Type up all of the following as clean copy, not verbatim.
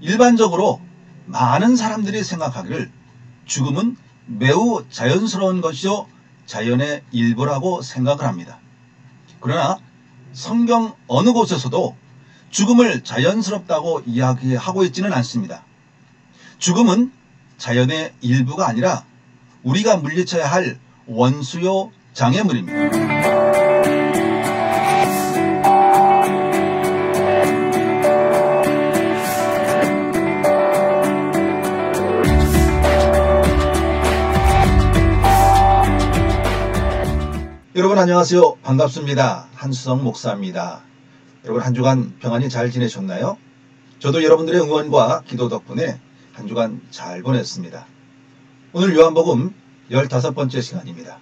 일반적으로 많은 사람들이 생각하기를 죽음은 매우 자연스러운 것이요 자연의 일부라고 생각을 합니다. 그러나 성경 어느 곳에서도 죽음을 자연스럽다고 이야기하고 있지는 않습니다. 죽음은 자연의 일부가 아니라 우리가 물리쳐야 할 원수요 장애물입니다. 여러분 안녕하세요. 반갑습니다. 한수성 목사입니다. 여러분 한 주간 평안히 잘 지내셨나요? 저도 여러분들의 응원과 기도 덕분에 한 주간 잘 보냈습니다. 오늘 요한복음 15번째 시간입니다.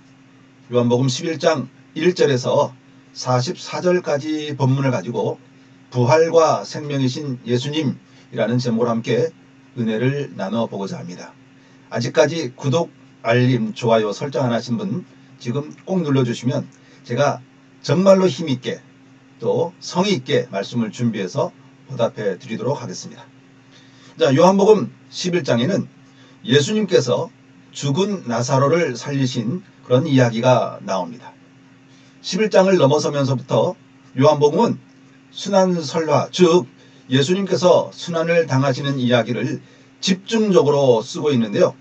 요한복음 11장 1절에서 44절까지 본문을 가지고 부활과 생명이신 예수님이라는 제목으로 함께 은혜를 나눠보고자 합니다. 아직까지 구독, 알림, 좋아요 설정 안 하신 분 지금 꼭 눌러주시면 제가 정말로 힘있게 또 성의있게 말씀을 준비해서 보답해 드리도록 하겠습니다. 자, 요한복음 11장에는 예수님께서 죽은 나사로를 살리신 그런 이야기가 나옵니다. 11장을 넘어서면서부터 요한복음은 순환설화, 즉 예수님께서 순환을 당하시는 이야기를 집중적으로 쓰고 있는데요.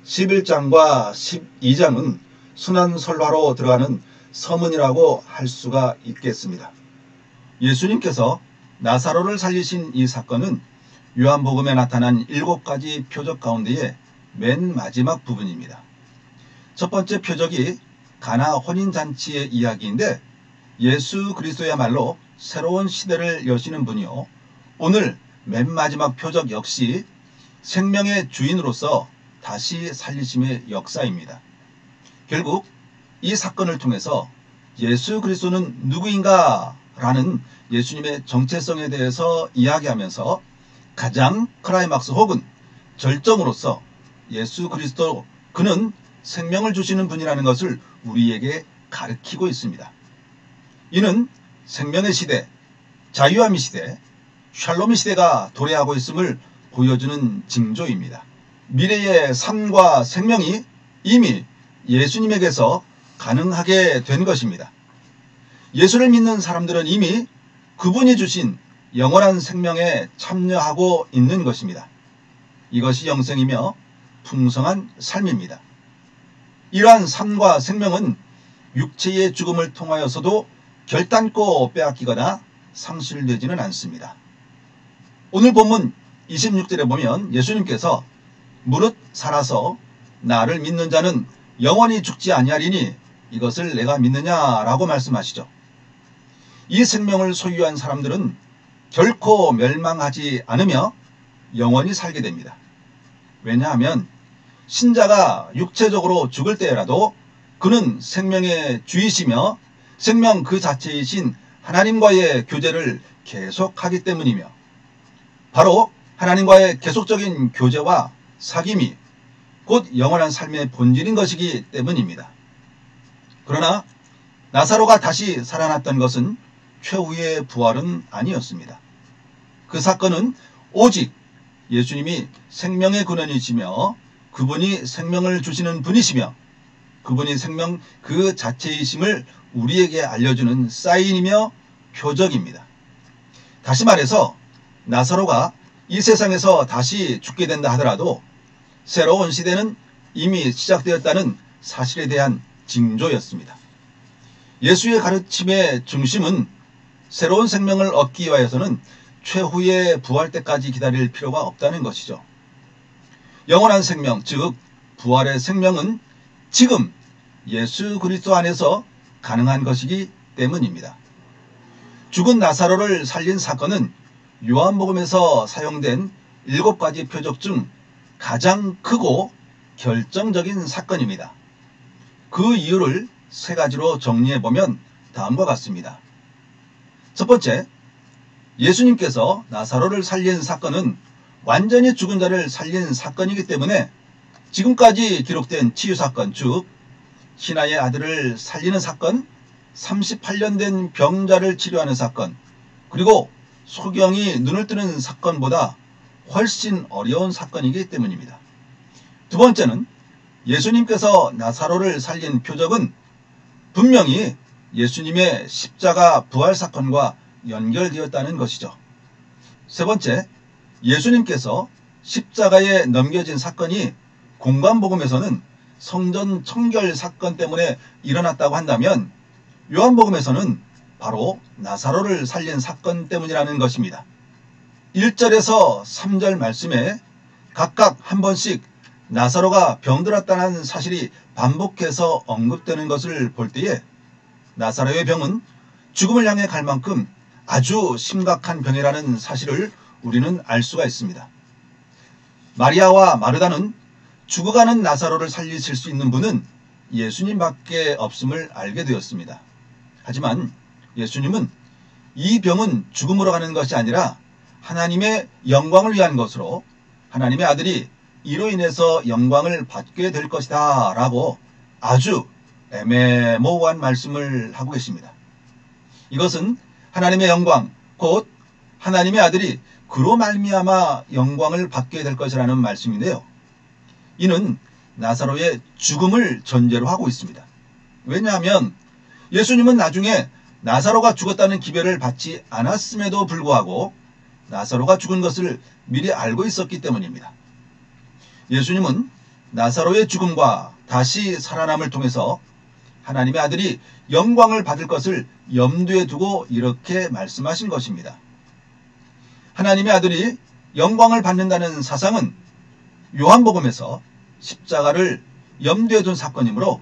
11장과 12장은 순환설화로 들어가는 서문이라고 할 수가 있겠습니다. 예수님께서 나사로를 살리신 이 사건은 요한복음에 나타난 7가지 표적 가운데의 맨 마지막 부분입니다. 첫 번째 표적이 가나 혼인잔치의 이야기인데 예수 그리스도야말로 새로운 시대를 여시는 분이요. 오늘 맨 마지막 표적 역시 생명의 주인으로서 다시 살리심의 역사입니다. 결국 이 사건을 통해서 예수 그리스도는 누구인가 라는 예수님의 정체성에 대해서 이야기하면서 가장 클라이막스 혹은 절정으로서 예수 그리스도 그는 생명을 주시는 분이라는 것을 우리에게 가르치고 있습니다. 이는 생명의 시대, 자유함의 시대, 샬롬의 시대가 도래하고 있음을 보여주는 징조입니다. 미래의 삶과 생명이 이미 예수님에게서 가능하게 된 것입니다. 예수를 믿는 사람들은 이미 그분이 주신 영원한 생명에 참여하고 있는 것입니다. 이것이 영생이며 풍성한 삶입니다. 이러한 삶과 생명은 육체의 죽음을 통하여서도 결단코 빼앗기거나 상실되지는 않습니다. 오늘 본문 26절에 보면 예수님께서 무릇 살아서 나를 믿는 자는 영원히 죽지 아니하리니 이것을 내가 믿느냐라고 말씀하시죠. 이 생명을 소유한 사람들은 결코 멸망하지 않으며 영원히 살게 됩니다. 왜냐하면 신자가 육체적으로 죽을 때라도 그는 생명의 주이시며 생명 그 자체이신 하나님과의 교제를 계속하기 때문이며 바로 하나님과의 계속적인 교제와 사귐이 곧 영원한 삶의 본질인 것이기 때문입니다. 그러나 나사로가 다시 살아났던 것은 최후의 부활은 아니었습니다. 그 사건은 오직 예수님이 생명의 근원이시며 그분이 생명을 주시는 분이시며 그분이 생명 그 자체이심을 우리에게 알려주는 사인이며 표적입니다. 다시 말해서 나사로가 이 세상에서 다시 죽게 된다 하더라도 새로운 시대는 이미 시작되었다는 사실에 대한 징조였습니다. 예수의 가르침의 중심은 새로운 생명을 얻기 위해서는 최후의 부활 때까지 기다릴 필요가 없다는 것이죠. 영원한 생명, 즉 부활의 생명은 지금 예수 그리스도 안에서 가능한 것이기 때문입니다. 죽은 나사로를 살린 사건은 요한복음에서 사용된 7가지 표적 중 가장 크고 결정적인 사건입니다. 그 이유를 3가지로 정리해보면 다음과 같습니다. 첫 번째, 예수님께서 나사로를 살린 사건은 완전히 죽은 자를 살린 사건이기 때문에 지금까지 기록된 치유사건, 즉 신하의 아들을 살리는 사건, 38년 된 병자를 치료하는 사건, 그리고 소경이 눈을 뜨는 사건보다 훨씬 어려운 사건이기 때문입니다. 두 번째는 예수님께서 나사로를 살린 표적은 분명히 예수님의 십자가 부활 사건과 연결되었다는 것이죠. 세 번째, 예수님께서 십자가에 넘겨진 사건이 공관복음에서는 성전 청결 사건 때문에 일어났다고 한다면 요한복음에서는 바로 나사로를 살린 사건 때문이라는 것입니다. 1절에서 3절 말씀에 각각 한 번씩 나사로가 병들었다는 사실이 반복해서 언급되는 것을 볼 때에 나사로의 병은 죽음을 향해 갈 만큼 아주 심각한 병이라는 사실을 우리는 알 수가 있습니다. 마리아와 마르다는 죽어가는 나사로를 살리실 수 있는 분은 예수님밖에 없음을 알게 되었습니다. 하지만 예수님은 이 병은 죽음으로 가는 것이 아니라 하나님의 영광을 위한 것으로 하나님의 아들이 이로 인해서 영광을 받게 될 것이다 라고 아주 애매모호한 말씀을 하고 계십니다. 이것은 하나님의 영광, 곧 하나님의 아들이 그로 말미암아 영광을 받게 될 것이라는 말씀인데요. 이는 나사로의 죽음을 전제로 하고 있습니다. 왜냐하면 예수님은 나중에 나사로가 죽었다는 기별을 받지 않았음에도 불구하고 나사로가 죽은 것을 미리 알고 있었기 때문입니다. 예수님은 나사로의 죽음과 다시 살아남을 통해서 하나님의 아들이 영광을 받을 것을 염두에 두고 이렇게 말씀하신 것입니다. 하나님의 아들이 영광을 받는다는 사상은 요한복음에서 십자가를 염두에 둔 사건이므로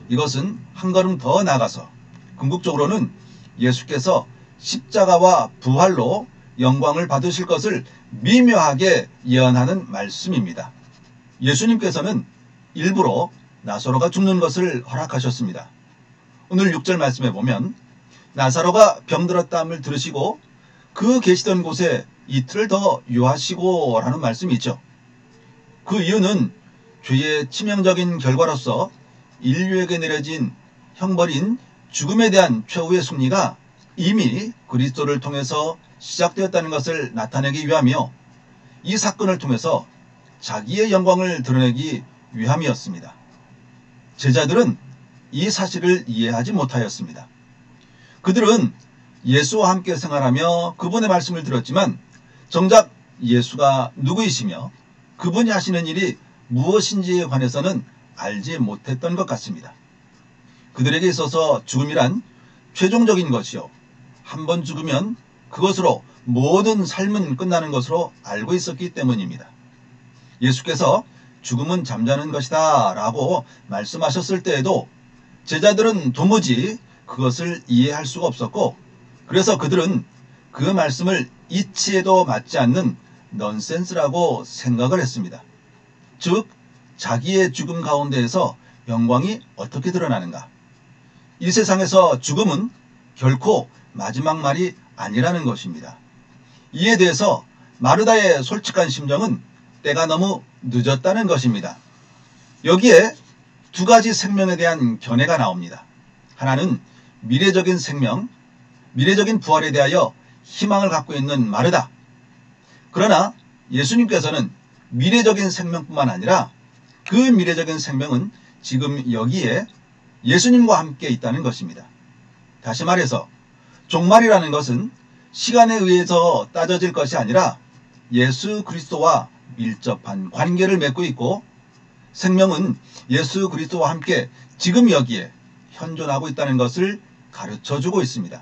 이것은 한 걸음 더 나아가서 궁극적으로는 예수께서 십자가와 부활로 영광을 받으실 것을 미묘하게 예언하는 말씀입니다. 예수님께서는 일부러 나사로가 죽는 것을 허락하셨습니다. 오늘 6절 말씀에 보면 나사로가 병들었다함을 들으시고 그 계시던 곳에 이틀 더 유하시고 라는 말씀이 있죠. 그 이유는 죄의 치명적인 결과로서 인류에게 내려진 형벌인 죽음에 대한 최후의 승리가 이미 그리스도를 통해서 시작되었다는 것을 나타내기 위하며 이 사건을 통해서 자기의 영광을 드러내기 위함이었습니다. 제자들은 이 사실을 이해하지 못하였습니다. 그들은 예수와 함께 생활하며 그분의 말씀을 들었지만 정작 예수가 누구이시며 그분이 하시는 일이 무엇인지에 관해서는 알지 못했던 것 같습니다. 그들에게 있어서 죽음이란 최종적인 것이요, 한 번 죽으면 그것으로 모든 삶은 끝나는 것으로 알고 있었기 때문입니다. 예수께서 죽음은 잠자는 것이다 라고 말씀하셨을 때에도 제자들은 도무지 그것을 이해할 수가 없었고, 그래서 그들은 그 말씀을 이치에도 맞지 않는 넌센스라고 생각을 했습니다. 즉 자기의 죽음 가운데에서 영광이 어떻게 드러나는가? 이 세상에서 죽음은 결코 마지막 말이 아니라는 것입니다. 이에 대해서 마르다의 솔직한 심정은 때가 너무 늦었다는 것입니다. 여기에 두 가지 생명에 대한 견해가 나옵니다. 하나는 미래적인 생명, 미래적인 부활에 대하여 희망을 갖고 있는 마르다. 그러나 예수님께서는 미래적인 생명뿐만 아니라 그 미래적인 생명은 지금 여기에 예수님과 함께 있다는 것입니다. 다시 말해서 종말이라는 것은 시간에 의해서 따져질 것이 아니라 예수 그리스도와 밀접한 관계를 맺고 있고, 생명은 예수 그리스도와 함께 지금 여기에 현존하고 있다는 것을 가르쳐주고 있습니다.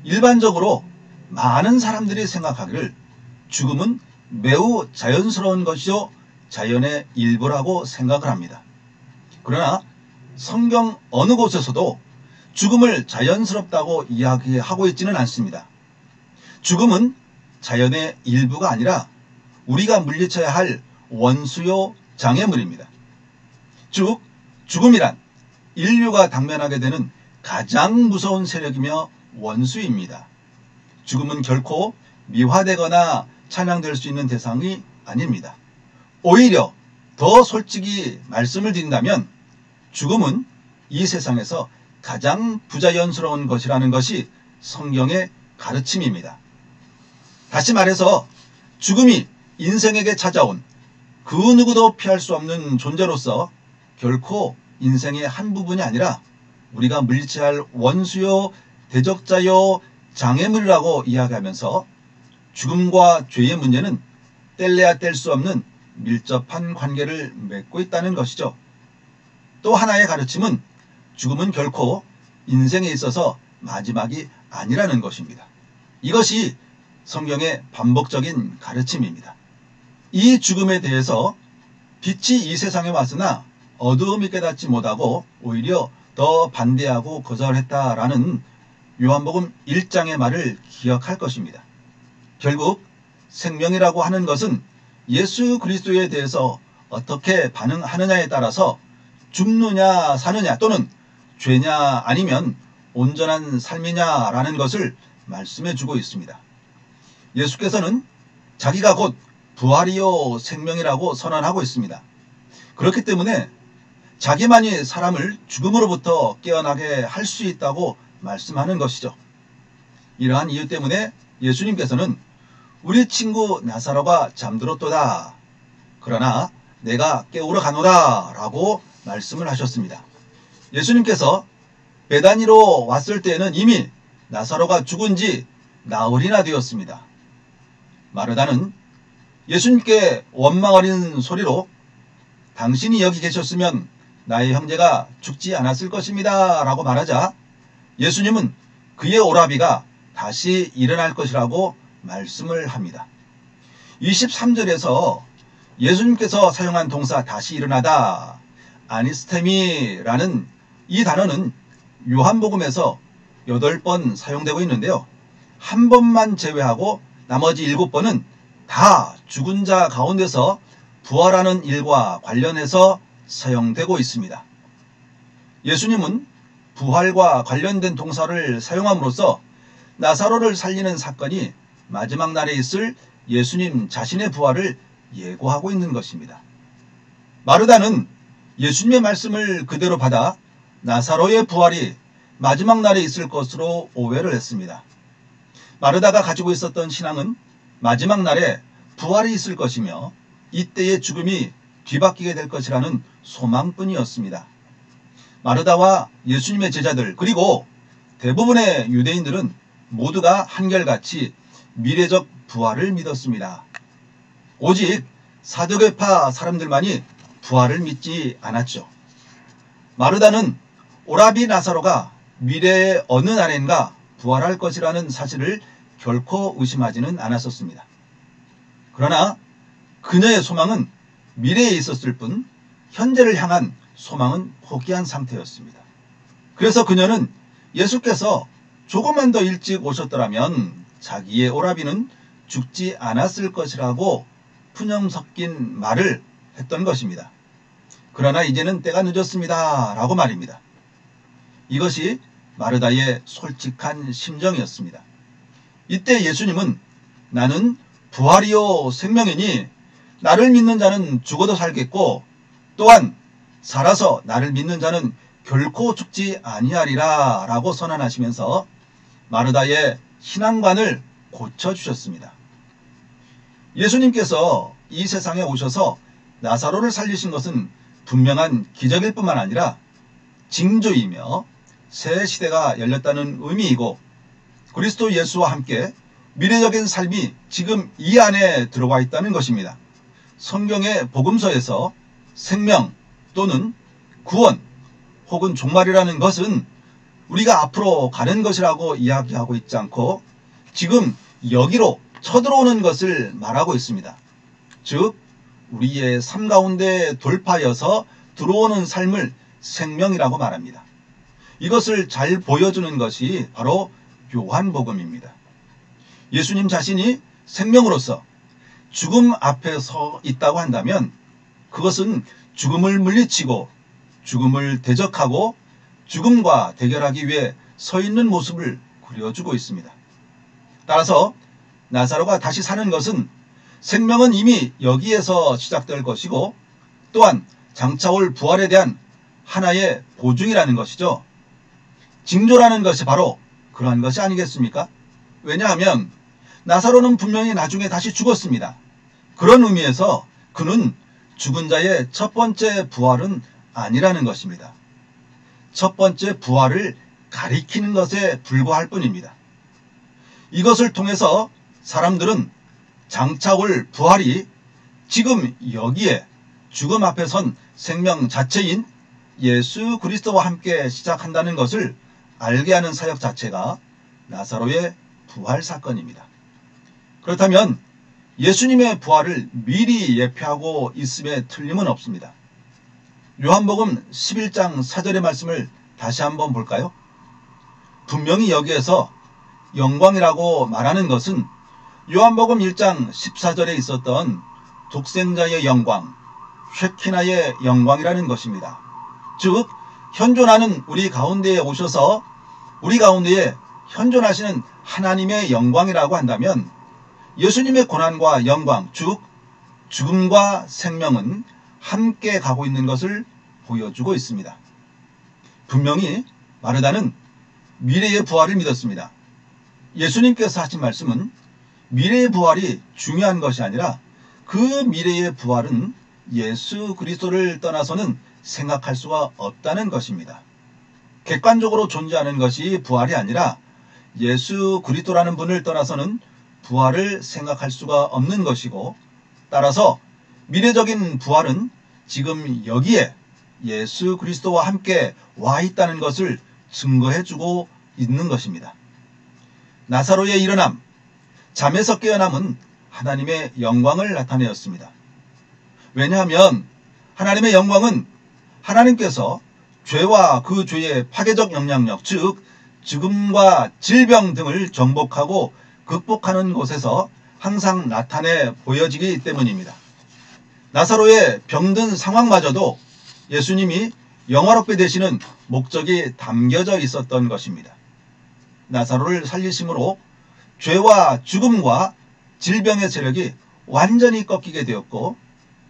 일반적으로 많은 사람들이 생각하기를 죽음은 매우 자연스러운 것이요 자연의 일부라고 생각을 합니다. 그러나 성경 어느 곳에서도 죽음을 자연스럽다고 이야기하고 있지는 않습니다. 죽음은 자연의 일부가 아니라 우리가 물리쳐야 할 원수요 장애물입니다. 즉 죽음이란 인류가 당면하게 되는 가장 무서운 세력이며 원수입니다. 죽음은 결코 미화되거나 찬양될 수 있는 대상이 아닙니다. 오히려 더 솔직히 말씀을 드린다면 죽음은 이 세상에서 가장 부자연스러운 것이라는 것이 성경의 가르침입니다. 다시 말해서 죽음이 인생에게 찾아온 그 누구도 피할 수 없는 존재로서 결코 인생의 한 부분이 아니라 우리가 물리치할 원수요, 대적자요, 장애물이라고 이야기하면서 죽음과 죄의 문제는 뗄래야 뗄 수 없는 밀접한 관계를 맺고 있다는 것이죠. 또 하나의 가르침은 죽음은 결코 인생에 있어서 마지막이 아니라는 것입니다. 이것이 성경의 반복적인 가르침입니다. 이 죽음에 대해서 빛이 이 세상에 왔으나 어두움이 깨닫지 못하고 오히려 더 반대하고 거절했다라는 요한복음 1장의 말을 기억할 것입니다. 결국 생명이라고 하는 것은 예수 그리스도에 대해서 어떻게 반응하느냐에 따라서 죽느냐 사느냐 또는 죄냐 아니면 온전한 삶이냐라는 것을 말씀해 주고 있습니다. 예수께서는 자기가 곧 부활이요 생명이라고 선언하고 있습니다. 그렇기 때문에 자기만이 사람을 죽음으로부터 깨어나게 할 수 있다고 말씀하는 것이죠. 이러한 이유 때문에 예수님께서는 우리 친구 나사로가 잠들었도다. 그러나 내가 깨우러 가노라 라고 말씀을 하셨습니다. 예수님께서 베다니로 왔을 때에는 이미 나사로가 죽은 지 나흘이나 되었습니다. 마르다는 예수님께 원망 어린 소리로 당신이 여기 계셨으면 나의 형제가 죽지 않았을 것입니다 라고 말하자 예수님은 그의 오라비가 다시 일어날 것이라고 말씀을 합니다. 23절에서 예수님께서 사용한 동사 다시 일어나다 아니스테미라는 이 단어는 요한복음에서 8번 사용되고 있는데요. 한 번만 제외하고 나머지 7번은 다 죽은 자 가운데서 부활하는 일과 관련해서 사용되고 있습니다. 예수님은 부활과 관련된 동사를 사용함으로써 나사로를 살리는 사건이 마지막 날에 있을 예수님 자신의 부활을 예고하고 있는 것입니다. 마르다는 예수님의 말씀을 그대로 받아 나사로의 부활이 마지막 날에 있을 것으로 오해를 했습니다. 마르다가 가지고 있었던 신앙은 마지막 날에 부활이 있을 것이며 이때의 죽음이 뒤바뀌게 될 것이라는 소망뿐이었습니다. 마르다와 예수님의 제자들 그리고 대부분의 유대인들은 모두가 한결같이 미래적 부활을 믿었습니다. 오직 사두개파 사람들만이 부활을 믿지 않았죠. 마르다는 오라비 나사로가 미래의 어느 날엔가 부활할 것이라는 사실을 결코 의심하지는 않았었습니다. 그러나 그녀의 소망은 미래에 있었을 뿐 현재를 향한 소망은 포기한 상태였습니다. 그래서 그녀는 예수께서 조금만 더 일찍 오셨더라면 자기의 오라비는 죽지 않았을 것이라고 푸념 섞인 말을 했던 것입니다. 그러나 이제는 때가 늦었습니다 라고 말입니다. 이것이 마르다의 솔직한 심정이었습니다. 이때 예수님은 나는 부활이요 생명이니 나를 믿는 자는 죽어도 살겠고 또한 살아서 나를 믿는 자는 결코 죽지 아니하리라 라고 선언하시면서 마르다의 신앙관을 고쳐주셨습니다. 예수님께서 이 세상에 오셔서 나사로를 살리신 것은 분명한 기적일 뿐만 아니라 징조이며 새 시대가 열렸다는 의미이고 그리스도 예수와 함께 미래적인 삶이 지금 이 안에 들어와 있다는 것입니다. 성경의 복음서에서 생명 또는 구원 혹은 종말이라는 것은 우리가 앞으로 가는 것이라고 이야기하고 있지 않고 지금 여기로 쳐들어오는 것을 말하고 있습니다. 즉 우리의 삶 가운데 돌파여서 들어오는 삶을 생명이라고 말합니다. 이것을 잘 보여주는 것이 바로 요한복음입니다. 예수님 자신이 생명으로서 죽음 앞에 서 있다고 한다면 그것은 죽음을 물리치고 죽음을 대적하고 죽음과 대결하기 위해 서 있는 모습을 그려주고 있습니다. 따라서 나사로가 다시 사는 것은 생명은 이미 여기에서 시작될 것이고 또한 장차올 부활에 대한 하나의 보증이라는 것이죠. 징조라는 것이 바로 그러한 것이 아니겠습니까? 왜냐하면 나사로는 분명히 나중에 다시 죽었습니다. 그런 의미에서 그는 죽은 자의 첫 번째 부활은 아니라는 것입니다. 첫 번째 부활을 가리키는 것에 불과할 뿐입니다. 이것을 통해서 사람들은 장차 올 부활이 지금 여기에 죽음 앞에 선 생명 자체인 예수 그리스도와 함께 시작한다는 것을 알게 하는 사역 자체가 나사로의 부활 사건입니다. 그렇다면 예수님의 부활을 미리 예표하고 있음에 틀림은 없습니다. 요한복음 11장 4절의 말씀을 다시 한번 볼까요? 분명히 여기에서 영광이라고 말하는 것은 요한복음 1장 14절에 있었던 독생자의 영광, 쉐키나의 영광이라는 것입니다. 즉 현존하는 우리 가운데에 오셔서 우리 가운데에 현존하시는 하나님의 영광이라고 한다면 예수님의 고난과 영광, 즉 죽음과 생명은 함께 가고 있는 것을 보여주고 있습니다. 분명히 마르다는 미래의 부활을 믿었습니다. 예수님께서 하신 말씀은 미래의 부활이 중요한 것이 아니라 그 미래의 부활은 예수 그리스도를 떠나서는 생각할 수가 없다는 것입니다. 객관적으로 존재하는 것이 부활이 아니라 예수 그리스도라는 분을 떠나서는 부활을 생각할 수가 없는 것이고, 따라서 미래적인 부활은 지금 여기에 예수 그리스도와 함께 와 있다는 것을 증거해주고 있는 것입니다. 나사로의 일어남, 잠에서 깨어남은 하나님의 영광을 나타내었습니다. 왜냐하면 하나님의 영광은 하나님께서 죄와 그 죄의 파괴적 영향력, 즉 죽음과 질병 등을 정복하고 극복하는 곳에서 항상 나타내 보여지기 때문입니다. 나사로의 병든 상황마저도 예수님이 영화롭게 되시는 목적이 담겨져 있었던 것입니다. 나사로를 살리심으로 죄와 죽음과 질병의 세력이 완전히 꺾이게 되었고,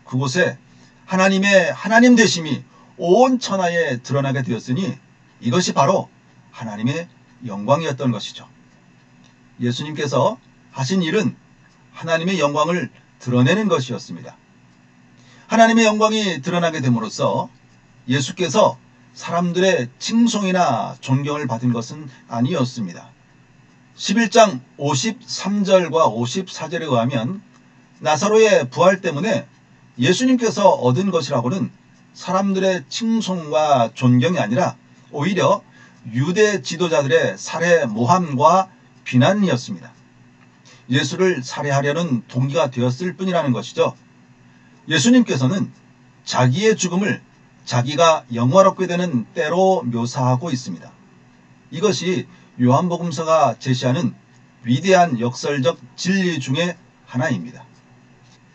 그곳에 하나님의 하나님 되심이 온 천하에 드러나게 되었으니 이것이 바로 하나님의 영광이었던 것이죠. 예수님께서 하신 일은 하나님의 영광을 드러내는 것이었습니다. 하나님의 영광이 드러나게 됨으로써 예수께서 사람들의 칭송이나 존경을 받은 것은 아니었습니다. 11장 53절과 54절에 의하면 나사로의 부활 때문에 예수님께서 얻은 것이라고는 사람들의 칭송과 존경이 아니라 오히려 유대 지도자들의 살해 모함과 비난이었습니다. 예수를 살해하려는 동기가 되었을 뿐이라는 것이죠. 예수님께서는 자기의 죽음을 자기가 영화롭게 되는 때로 묘사하고 있습니다. 이것이 요한복음서가 제시하는 위대한 역설적 진리 중에 하나입니다.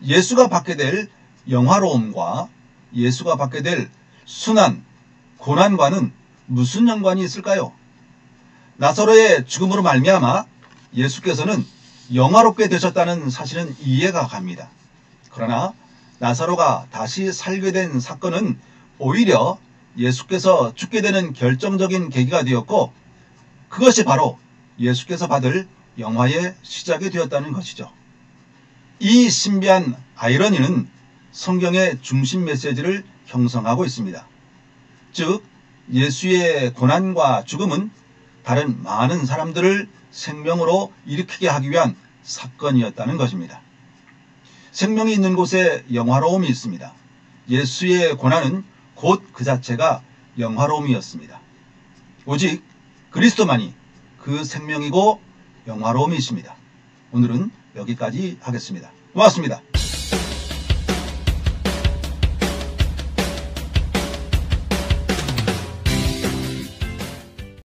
예수가 받게 될 영화로움과 예수가 받게 될 순환, 고난과는 무슨 연관이 있을까요? 나사로의 죽음으로 말미암아 예수께서는 영화롭게 되셨다는 사실은 이해가 갑니다. 그러나 나사로가 다시 살게 된 사건은 오히려 예수께서 죽게 되는 결정적인 계기가 되었고, 그것이 바로 예수께서 받을 영화의 시작이 되었다는 것이죠. 이 신비한 아이러니는 성경의 중심 메시지를 형성하고 있습니다. 즉 예수의 고난과 죽음은 다른 많은 사람들을 생명으로 일으키게 하기 위한 사건이었다는 것입니다. 생명이 있는 곳에 영화로움이 있습니다. 예수의 고난은 곧 그 자체가 영화로움이었습니다. 오직 그리스도만이 그 생명이고 영화로움이십니다. 오늘은 여기까지 하겠습니다. 고맙습니다.